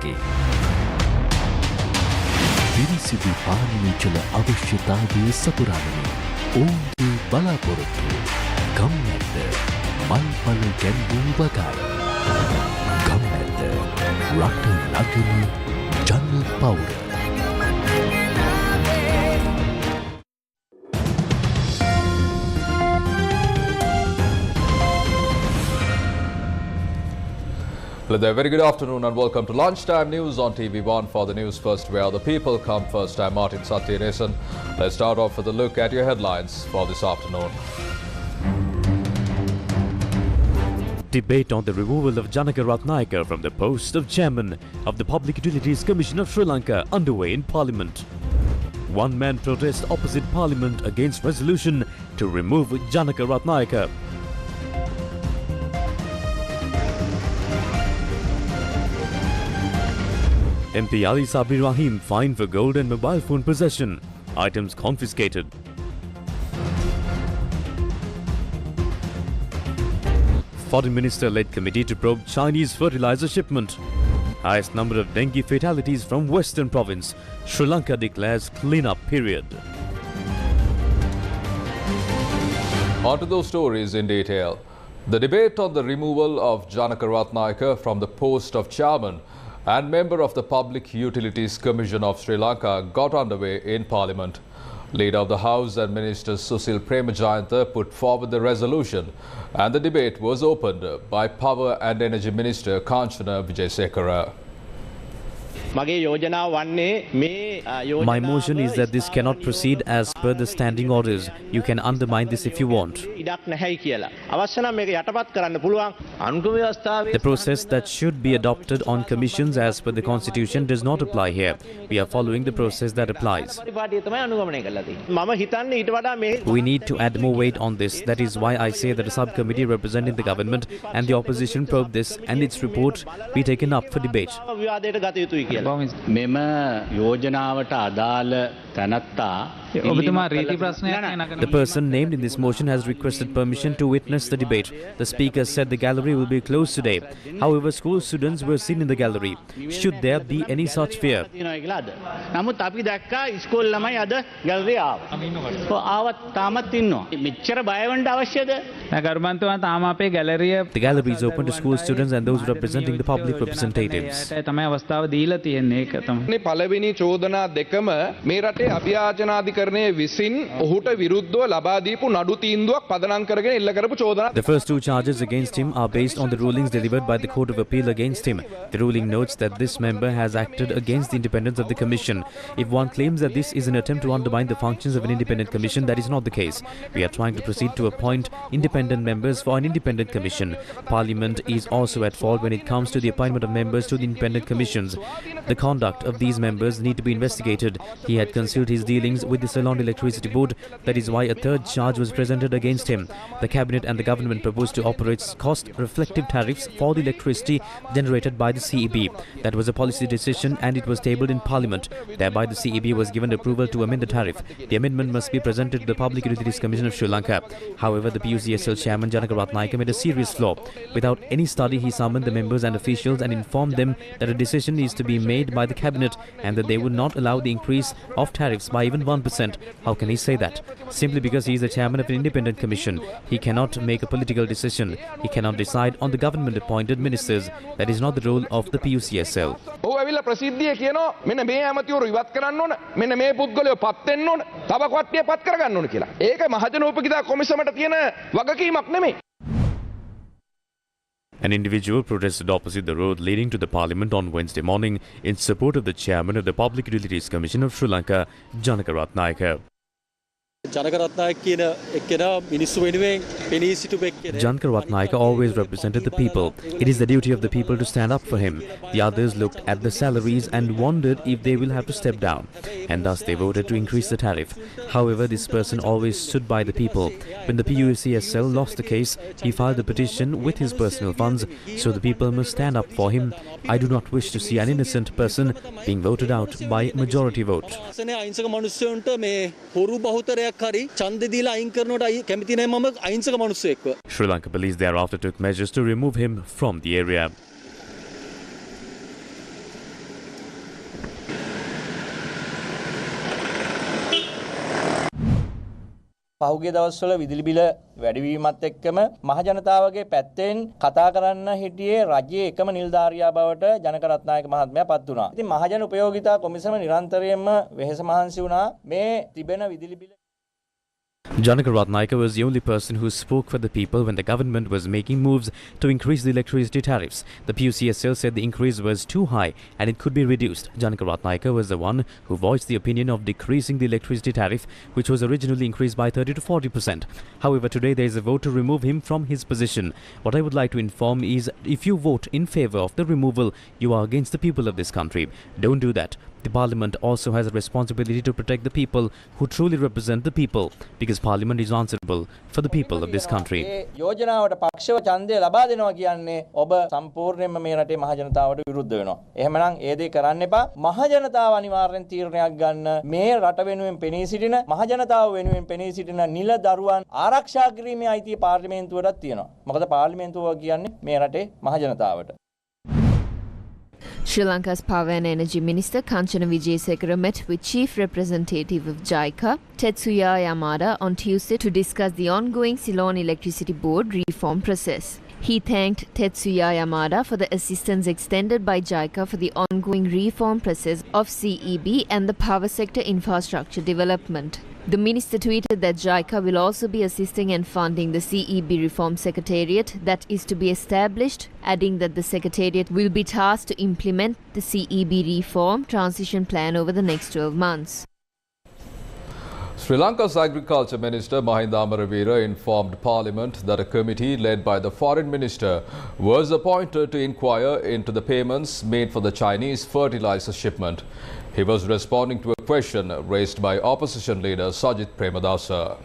වගේ. පිරිසිදු පානීය ජල අවශ්‍යතාවය සපුරාගෙන ඔවුන්ගේ බලාපොරොත්තු ගම්මැද්ද මල්පල ගැන්වූ වගයි. ගම්මැද්ද රට නගන ජන පවුර. Hello, very good afternoon and welcome to Lunchtime News on TV1 for the news first where the people come first. I'm Martin Satyanesan. Let's start off with a look at your headlines for this afternoon. Debate on the removal of Janakaravatnaika from the post of chairman of the Public Utilities Commission of Sri Lanka underway in Parliament. One-man protest opposite Parliament against resolution to remove Janakaravatnaika. MP Ali Sabri Rahim fined for gold and mobile phone possession. Items confiscated. Foreign Minister led committee to probe Chinese fertilizer shipment. Highest number of dengue fatalities from Western province. Sri Lanka declares clean-up period. On to those stories in detail. The debate on the removal of Janakaravatnaika from the post of chairman and member of the Public Utilities Commission of Sri Lanka got underway in Parliament. Leader of the House and Minister Susil Premajayantha put forward the resolution and the debate was opened by Power and Energy Minister Kanchana Wijesekara. My motion is that this cannot proceed as per the standing orders. You can undermine this if you want. The process that should be adopted on commissions as per the constitution does not apply here. We are following the process that applies. We need to add more weight on this. That is why I say that a subcommittee representing the government and the opposition probe this and its report be taken up for debate. The person named in this motion has requested permission to witness the debate. The speaker said the gallery will be closed today. However, school students were seen in the gallery. Should there be any such fear? The gallery is open to school students and those representing the public representatives. The first two charges against him are based on the rulings delivered by the Court of Appeal against him. The ruling notes that this member has acted against the independence of the Commission. If one claims that this is an attempt to undermine the functions of an independent commission, that is not the case. We are trying to proceed to appoint independent members for an independent commission. Parliament is also at fault when it comes to the appointment of members to the independent commissions. The conduct of these members need to be investigated. He had concealed his dealings with the Ceylon Electricity Board. That is why a third charge was presented against him. The Cabinet and the government proposed to operate cost-reflective tariffs for the electricity generated by the CEB. That was a policy decision and it was tabled in Parliament. Thereby the CEB was given approval to amend the tariff. The amendment must be presented to the Public Utilities Commission of Sri Lanka. However, the PUCSL chairman Janakaravatnaika made a serious flaw. Without any study, he summoned the members and officials and informed them that a decision is to be made by the Cabinet and that they would not allow the increase of tariffs by even 1%. How can he say that? Simply because he is the chairman of an independent commission. He cannot make a political decision. He cannot decide on the government-appointed ministers. That is not the role of the PUCSL. An individual protested opposite the road leading to the Parliament on Wednesday morning in support of the chairman of the Public Utilities Commission of Sri Lanka, Janakaravatnaika. Janakaravatnaika always represented the people. It is the duty of the people to stand up for him. The others looked at the salaries and wondered if they will have to step down, and thus they voted to increase the tariff. However, this person always stood by the people. When the PUCSL lost the case, he filed a petition with his personal funds, so the people must stand up for him. I do not wish to see an innocent person being voted out by majority vote. Sri Lanka police thereafter took measures to remove him from the area. පහුගිය දවස්වල විදුලි බිල වැඩිවීමත් එක්කම මහජනතාවගේ පැත්තෙන් කතා කරන්න හිටියේ රජයේ එකම නිලධාරියා බවට ජනකරත්නායක මහත්මයා පත් වුණා. ඉතින් මහජන උපයෝගිතා කොමිසම නිරන්තරයෙන්ම වෙහෙස මහන්සි වුණා මේ තිබෙන විදුලි බිල. Janakaravatnaika was the only person who spoke for the people when the government was making moves to increase the electricity tariffs. The PUCSL said the increase was too high and it could be reduced. Janakaravatnaika was the one who voiced the opinion of decreasing the electricity tariff, which was originally increased by 30 to 40%. However, today there is a vote to remove him from his position. What I would like to inform is, if you vote in favour of the removal, you are against the people of this country. Don't do that. The Parliament also has a responsibility to protect the people who truly represent the people, because Parliament is answerable for the people of this country. යෝජනාවට පක්ෂව ඡන්දය ලබා දෙනවා කියන්නේ ඔබ සම්පූර්ණයෙන්ම මේ රටේ මහ ජනතාවට විරුද්ධ වෙනවා. එහෙමනම් ඒ දේ කරන්න එපා. මහ ජනතාව අනිවාර්යෙන් තීරණයක් ගන්න. මේ රට වෙනුවෙන් පෙනී සිටින මහ ජනතාව වෙනුවෙන් පෙනී සිටින නිල දරුවන් ආරක්ෂා කිරීමේ අයිතිය පාර්ලිමේන්තුවටත් තියෙනවා. මොකද පාර්ලිමේන්තුව කියන්නේ මේ රටේ මහ ජනතාවට. Sri Lanka's Power and Energy Minister Kanchana Wijesekara met with Chief Representative of JICA, Tetsuya Yamada, on Tuesday to discuss the ongoing Ceylon Electricity Board reform process. He thanked Tetsuya Yamada for the assistance extended by JICA for the ongoing reform process of CEB and the power sector infrastructure development. The minister tweeted that JICA will also be assisting and funding the CEB Reform Secretariat that is to be established, adding that the Secretariat will be tasked to implement the CEB reform transition plan over the next 12 months. Sri Lanka's Agriculture Minister Mahinda Amaravira informed Parliament that a committee led by the Foreign Minister was appointed to inquire into the payments made for the Chinese fertilizer shipment. He was responding to a question raised by opposition leader Sajith Premadasa.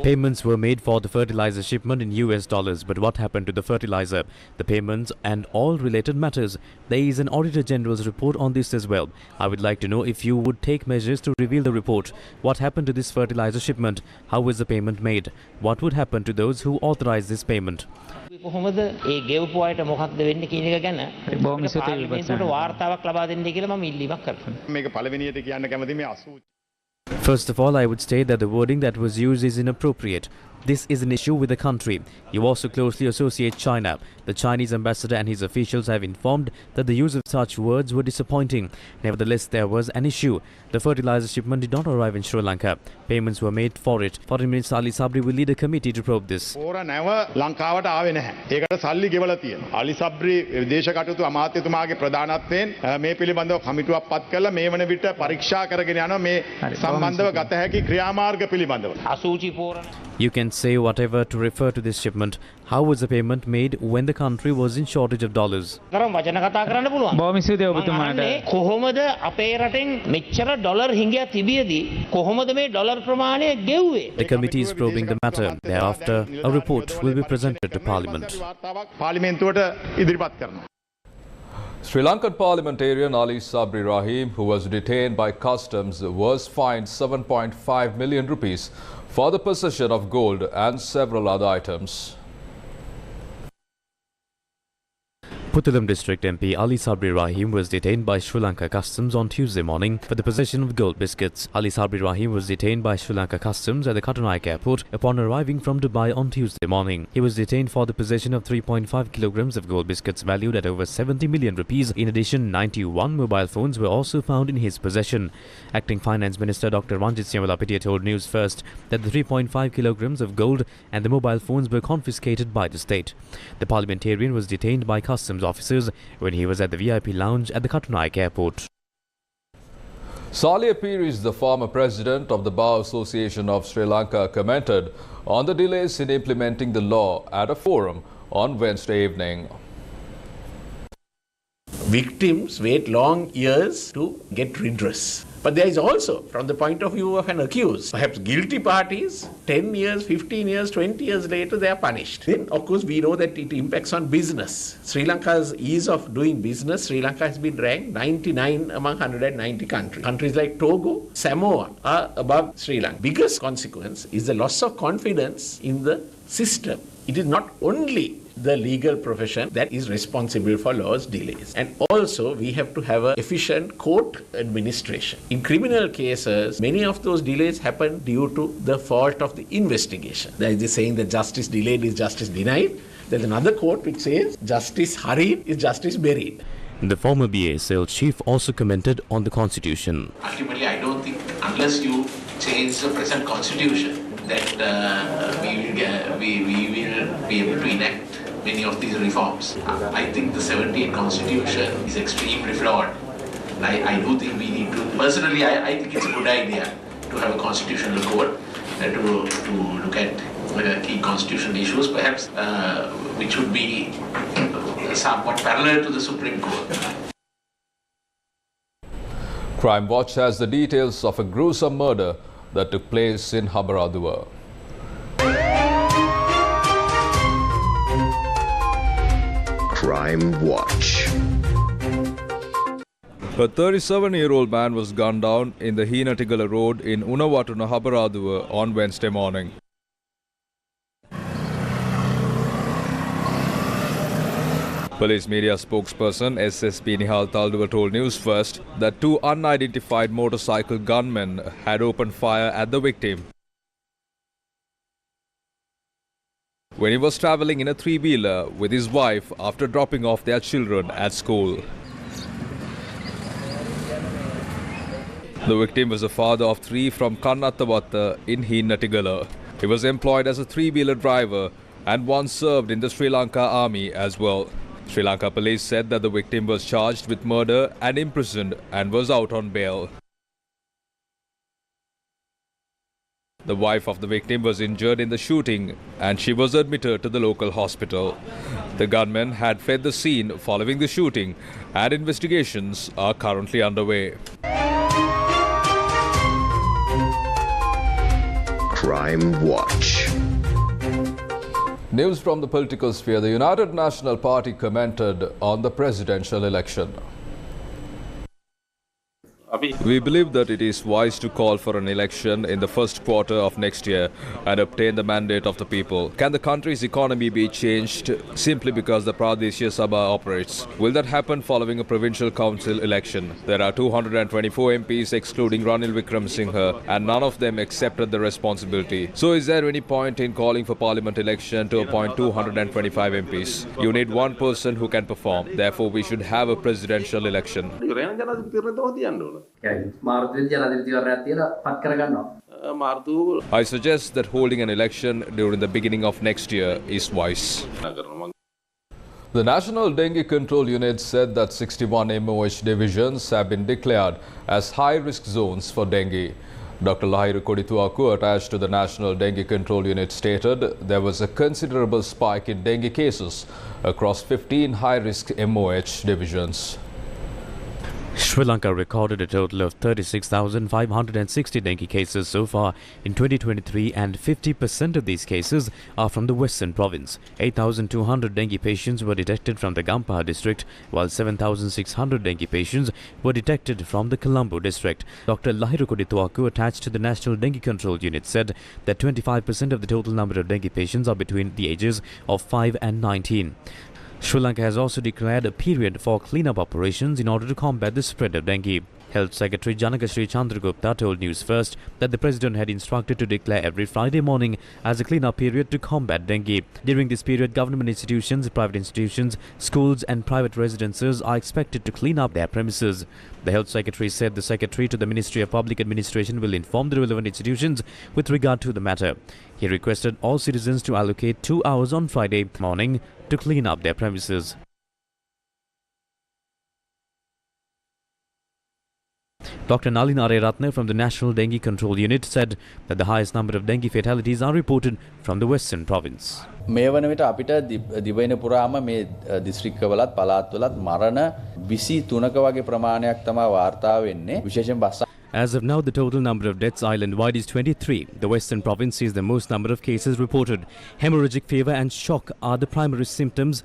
Payments were made for the fertilizer shipment in US dollars, but what happened to the fertilizer, the payments and all related matters? There is an Auditor General's report on this as well. I would like to know if you would take measures to reveal the report. What happened to this fertilizer shipment? How was the payment made? What would happen to those who authorized this payment? First of all, I would say that the wording that was used is inappropriate. This is an issue with the country. You also closely associate China. The Chinese ambassador and his officials have informed that the use of such words were disappointing. Nevertheless, there was an issue. The fertilizer shipment did not arrive in Sri Lanka. Payments were made for it. Foreign Minister Ali Sabri will lead a committee to probe this. ලංකාවට ආවේ නැහැ. ඒකට සල්ලි ගෙවලා තියෙනවා. Ali Sabri විදේශ කටයුතු අමාත්‍යතුමාගේ ප්‍රධානත්වයෙන් මේ පිළිබඳව කමිටුවක් පත් කළා මේ වන විට පරීක්ෂා කරගෙන යනවා මේ සම්බන්ධව ගත හැකි ක්‍රියාමාර්ග පිළිබඳව. You can say whatever to refer to this shipment. How was the payment made when the country was in shortage of dollars? The committee is probing the matter. Thereafter, a report will be presented to Parliament. Sri Lankan parliamentarian Ali Sabri Rahim, who was detained by customs, was fined 7.5 million rupees for the possession of gold and several other items. Puttalam District MP Ali Sabri Rahim was detained by Sri Lanka Customs on Tuesday morning for the possession of gold biscuits. Ali Sabri Rahim was detained by Sri Lanka Customs at the Katanaika airport upon arriving from Dubai on Tuesday morning. He was detained for the possession of 3.5 kilograms of gold biscuits valued at over 70 million rupees. In addition, 91 mobile phones were also found in his possession. Acting Finance Minister Dr. Ranjit Siyamalapitia told News First that the 3.5 kilograms of gold and the mobile phones were confiscated by the state. The parliamentarian was detained by Customs officers when he was at the VIP lounge at the Katanaika airport. Salia Pires, the former president of the Bar Association of Sri Lanka, commented on the delays in implementing the law at a forum on Wednesday evening. Victims wait long years to get redress. But there is also, from the point of view of an accused, perhaps guilty parties, 10 years, 15 years, 20 years later, they are punished. Then, of course, we know that it impacts on business. Sri Lanka's ease of doing business, Sri Lanka has been ranked 99 among 190 countries. Countries like Togo, Samoa are above Sri Lanka. Biggest consequence is the loss of confidence in the system. It is not only the legal profession that is responsible for laws delays. And also we have to have an efficient court administration. In criminal cases, many of those delays happen due to the fault of the investigation. There is this saying that justice delayed is justice denied. There's another quote which says justice hurried is justice buried. The former BASL chief also commented on the constitution. Ultimately, I don't think unless you change the present constitution that we will be able to enact many of these reforms. I think the 17th constitution is extremely flawed. I do think we need to, personally, I think it's a good idea to have a constitutional court to look at key constitutional issues, perhaps which would be somewhat parallel to the Supreme Court. Crime Watch has the details of a gruesome murder that took place in Habaradua. Crime Watch. A 37-year-old man was gunned down in the Heenatigala Road in Unawatuna, Habaradua on Wednesday morning. Police media spokesperson SSP Nihal Talduva told News First that two unidentified motorcycle gunmen had opened fire at the victim when he was travelling in a three-wheeler with his wife after dropping off their children at school. The victim was a father of three from Kannattavatta in Heenatigala. He was employed as a three-wheeler driver and once served in the Sri Lanka Army as well. Sri Lanka police said that the victim was charged with murder and imprisoned and was out on bail. The wife of the victim was injured in the shooting and she was admitted to the local hospital. The gunmen had fled the scene following the shooting and investigations are currently underway. Crime Watch. News from the political sphere. The United National Party commented on the presidential election. We believe that it is wise to call for an election in the first quarter of next year and obtain the mandate of the people. Can the country's economy be changed simply because the Pradeshya Sabha operates? Will that happen following a provincial council election? There are 224 MPs excluding Ranil Wickremesinghe and none of them accepted the responsibility. So is there any point in calling for parliament election to appoint 225 MPs? You need one person who can perform. Therefore, we should have a presidential election. I suggest that holding an election during the beginning of next year is wise. The National Dengue Control Unit said that 61 MOH divisions have been declared as high-risk zones for dengue. Dr. Lahiru Kodituaku, attached to the National Dengue Control Unit, stated there was a considerable spike in dengue cases across 15 high-risk MOH divisions. Sri Lanka recorded a total of 36,560 dengue cases so far in 2023 and 50% of these cases are from the Western province. 8,200 dengue patients were detected from the Gampaha district while 7,600 dengue patients were detected from the Colombo district. Dr. Lahiru Kodituaku, attached to the National Dengue Control Unit, said that 25% of the total number of dengue patients are between the ages of 5 and 19. Sri Lanka has also declared a period for cleanup operations in order to combat the spread of dengue. Health Secretary Janakaravatnaika Chandragupta told News First that the President had instructed to declare every Friday morning as a cleanup period to combat dengue. During this period, government institutions, private institutions, schools and private residences are expected to clean up their premises. The Health Secretary said the Secretary to the Ministry of Public Administration will inform the relevant institutions with regard to the matter. He requested all citizens to allocate 2 hours on Friday morning to clean up their premises. Dr. Nalina Areratne from the National Dengue Control Unit said that the highest number of dengue fatalities are reported from the Western province. මේ වන විට අපිට දිවයින පුරාම මේ දිස්ත්‍රික්කවලත් පළාත්වලත් මරණ 23ක වගේ ප්‍රමාණයක් තමයි වාර්තා වෙන්නේ විශේෂයෙන් bus. As of now, the total number of deaths island-wide is 23. The Western province sees the most number of cases reported. Hemorrhagic fever and shock are the primary symptoms.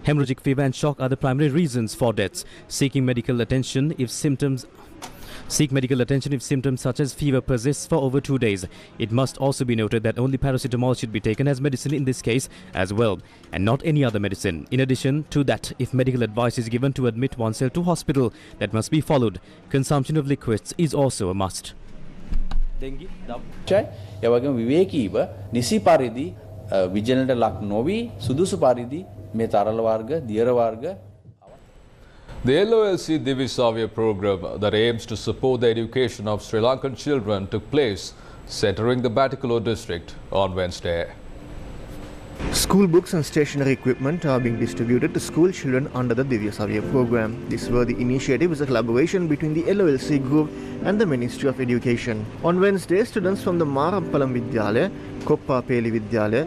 Hemorrhagic fever and shock are the primary reasons for deaths. Seeking medical attention if symptoms Seek medical attention if symptoms such as fever persist for over 2 days. It must also be noted that only paracetamol should be taken as medicine in this case as well, and not any other medicine. In addition to that, if medical advice is given to admit oneself to hospital, that must be followed. Consumption of liquids is also a must. Dengue, ඒ වගේම විවේකීව නිසි පරිදි විජනට ලක් නොවි සුදුසු පරිදි මේ තරල වර්ග, දියර වර්ග. The LOLC Divisavya program that aims to support the education of Sri Lankan children took place centering the Batticaloa district on Wednesday. School books and stationery equipment are being distributed to school children under the Divyasavya program. This worthy initiative is a collaboration between the LOLC group and the Ministry of Education. On Wednesday, students from the Marampalam Vidyalaya, Koppa Peli Vidyalaya,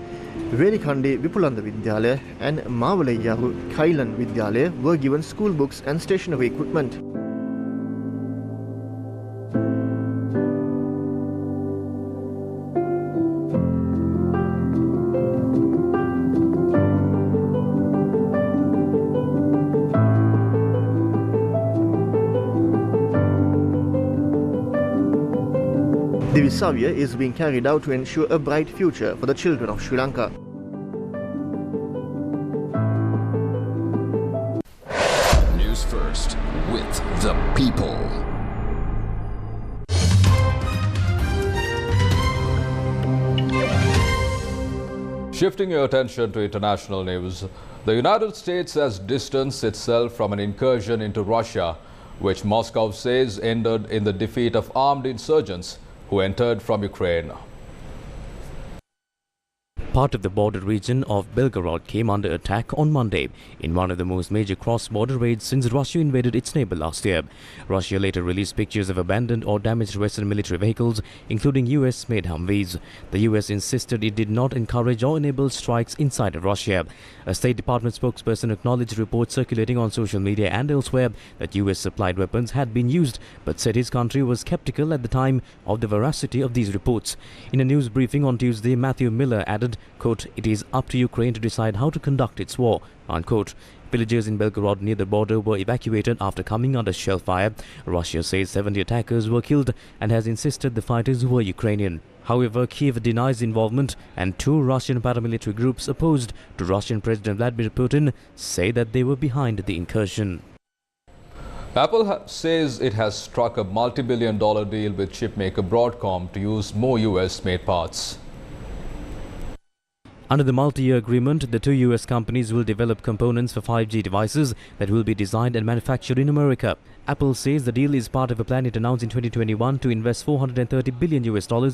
Velikandi Vipulanda Vidyalaya and Mavalayaru Kailan Vidyalaya were given school books and stationery equipment. Divisavya is being carried out to ensure a bright future for the children of Sri Lanka. News first with the people. Shifting your attention to international news, the United States has distanced itself from an incursion into Russia, which Moscow says ended in the defeat of armed insurgents who entered from Ukraine. Part of the border region of Belgorod came under attack on Monday in one of the most major cross-border raids since Russia invaded its neighbor last year. Russia later released pictures of abandoned or damaged Western military vehicles, including US-made Humvees. The US insisted it did not encourage or enable strikes inside of Russia. A State Department spokesperson acknowledged reports circulating on social media and elsewhere that US-supplied weapons had been used, but said his country was skeptical at the time of the veracity of these reports. In a news briefing on Tuesday, Matthew Miller added, quote, "It is up to Ukraine to decide how to conduct its war," unquote. Villagers in Belgorod near the border were evacuated after coming under shell fire. Russia says 70 attackers were killed and has insisted the fighters were Ukrainian. However, Kiev denies involvement, and 2 Russian paramilitary groups opposed to Russian President Vladimir Putin say that they were behind the incursion. Apple says it has struck a multi-billion-dollar deal with chipmaker Broadcom to use more US-made parts. Under the multi-year agreement, the 2 US companies will develop components for 5G devices that will be designed and manufactured in America. Apple says the deal is part of a plan it announced in 2021 to invest $430 billion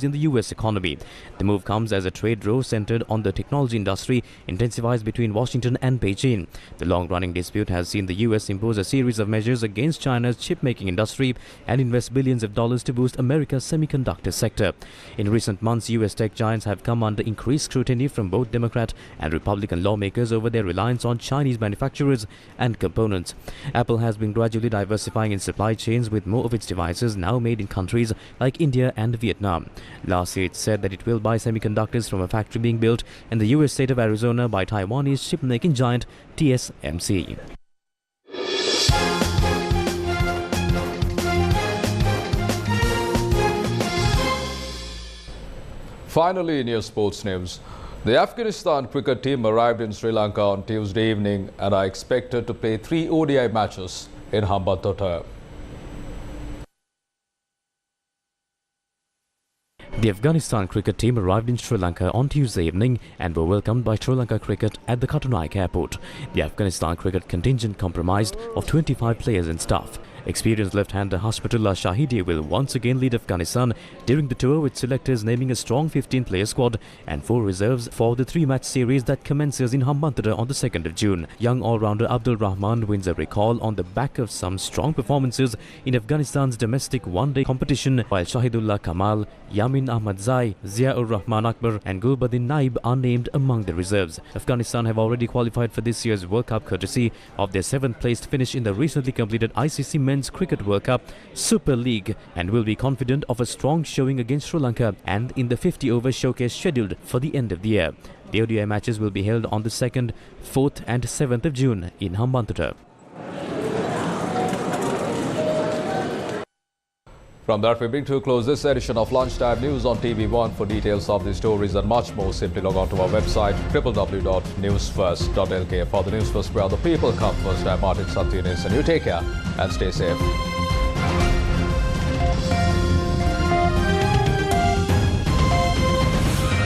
in the US economy. The move comes as a trade war centered on the technology industry intensifies between Washington and Beijing. The long-running dispute has seen the US impose a series of measures against China's chip-making industry and invest billions of dollars to boost America's semiconductor sector. In recent months, US tech giants have come under increased scrutiny from both Democrat and Republican lawmakers over their reliance on Chinese manufacturers and components. Apple has been gradually diversifying in supply chains, with more of its devices now made in countries like India and Vietnam. Last year it said that it will buy semiconductors from a factory being built in the US state of Arizona by Taiwanese chip-making giant TSMC. Finally, in your sports news, the Afghanistan cricket team arrived in Sri Lanka on Tuesday evening and are expected to play 3 ODI matches in Hambantota. The Afghanistan cricket team arrived in Sri Lanka on Tuesday evening and were welcomed by Sri Lanka Cricket at the Kathunaika airport. The Afghanistan cricket contingent comprised of 25 players and staff. Experienced left-hander Hashmatullah Shahidi will once again lead Afghanistan during the tour, with selectors naming a strong 15-player squad and 4 reserves for the 3-match series that commences in Hambantota on the 2nd of June. Young all-rounder Abdul Rahman wins a recall on the back of some strong performances in Afghanistan's domestic one-day competition, while Shahidullah Kamal, Yamin Ahmad Zai, Zia-ur Rahman Akbar and Gulbuddin Naib are named among the reserves. Afghanistan have already qualified for this year's World Cup courtesy of their 7th-placed finish in the recently completed ICC Men's Cricket World Cup Super League and will be confident of a strong showing against Sri Lanka and in the 50-over showcase scheduled for the end of the year. The ODI matches will be held on the 2nd, 4th and 7th of June in Hambantota. From that, we bring to a close this edition of Lunchtime News on TV1. For details of these stories and much more, simply log on to our website www.newsfirst.lk. For the News First, where the people come first, I'm Martin Satyanis, and you take care and stay safe.